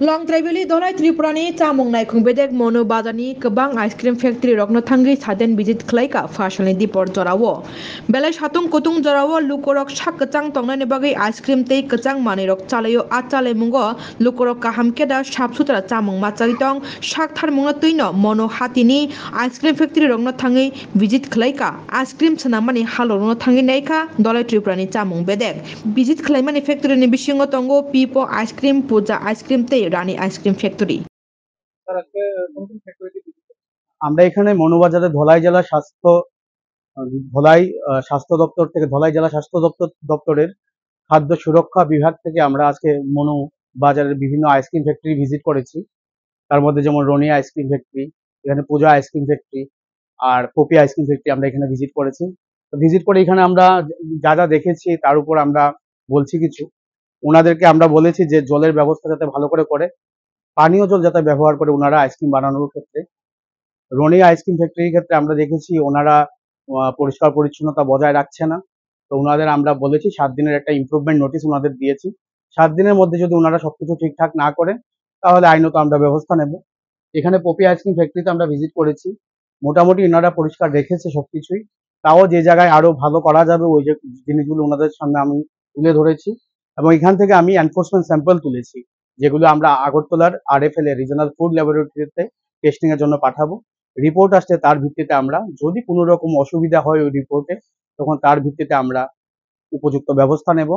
Long travel dolai Tripurani chamung nai khungbedek mono bazani kebang ice cream factory rokno thangi saden visit khlaika fashalni dipor jorawo belai satung kutung jorawo lukorok sak kachang tongnani bagai ice cream tei kachang manei rok chalayo achale mungo lukorok kaham keda sap sutra chamung machari tong sak tharmungna tuino mono hatini ice cream factory rokno thangi visit khlaika ice cream sanamani halorno thangi naika dolai Tripurani chamung bedek visit khlaimani factory ni bisingo tongo pipo ice cream puja ice cream tei রানী ice cream factory আমরা এখানে মনোবাজারে ধলাই জেলা স্বাস্থ্য দপ্তর থেকে ধলাই জেলা স্বাস্থ্য দপ্তরের খাদ্য সুরক্ষা বিভাগ থেকে আমরা আজকে মনু বাজারের বিভিন্ন আইসক্রিম ফ্যাক্টরি ভিজিট করেছি। তার মধ্যে যেমন রনি আইসক্রিম ফ্যাক্টরি, এখানে পূজা আইসক্রিম ফ্যাক্টরি আর পপি আইসক্রিম ফ্যাক্টরি আমরা এখানে ভিজিট করেছি। ভিজিট করে এখানে আমরা যা যা দেখেছি তার উপর আমরা বলছি কিছু। ওনাদেরকে আমরা বলেছি যে জলের ব্যবস্থা যাতে ভালো করে পানীয় জল যাতে ব্যবহার করে ওনারা আইসক্রিম বানানোর ক্ষেত্রে। রনি আইসক্রিম ফ্যাক্টরির ক্ষেত্রে আমরা দেখেছি ওনারা পরিষ্কার পরিচ্ছন্নতা বজায় রাখছে না। তো ওনাদের আমরা বলেছি 7 দিনের একটা ইমপ্রুভমেন্ট নোটিশ ওনাদের দিয়েছি। 7 দিনের মধ্যে যদি ওনারা সবকিছু ঠিকঠাক না করে তাহলে আইনত আমরা ব্যবস্থা নেব। এখানে পপি আইসক্রিম ফ্যাক্টরিতে আমরা ভিজিট করেছি, মোটামুটি ওনারা পরিষ্কার রেখেছে সবকিছুই। তাও যে জায়গায় আরো ভালো করা যাবে ওই যে জিনিসগুলো ওনাদের সামনে আমি তুলে ধরেছি এবং এখান থেকে আমি এনফোর্সমেন্ট স্যাম্পল তুলেছি, যেগুলো আমরা আগরতলার RFL এর রিজনাল ফুড ল্যাবরেটরিতে টেস্টিং এর জন্য পাঠাবো। রিপোর্ট আসছে, তার ভিত্তিতে আমরা যদি কোনো রকম অসুবিধা হয় ওই রিপোর্টে, তখন তার ভিত্তিতে আমরা উপযুক্ত ব্যবস্থা নেব।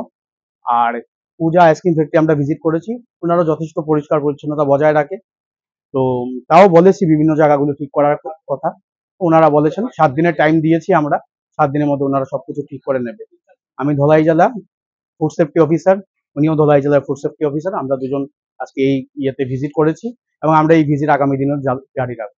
আর পূজা আইসক্রিম ফ্যাক্টরি আমরা ভিজিট করেছি, ওনারা যথেষ্ট পরিষ্কার পরিচ্ছন্নতা বজায় রাখে। তো তাও বলেছি বিভিন্ন জায়গাগুলো ঠিক করার কথা, ওনারা বলেছেন 7 দিনের টাইম দিয়েছি আমরা, 7 দিনের মধ্যে ওনারা সবকিছু ঠিক করে নেবে। আমি ধলাই জেলা ফুড সেফটি অফিসার, উনিও ধলাই জেলার ফুড সেফটি অফিসার, আমরা দুজন আজকে এই ইয়েতে ভিজিট করেছি এবং আমরা এই ভিজিট আগামী দিনে জারি রাখবো।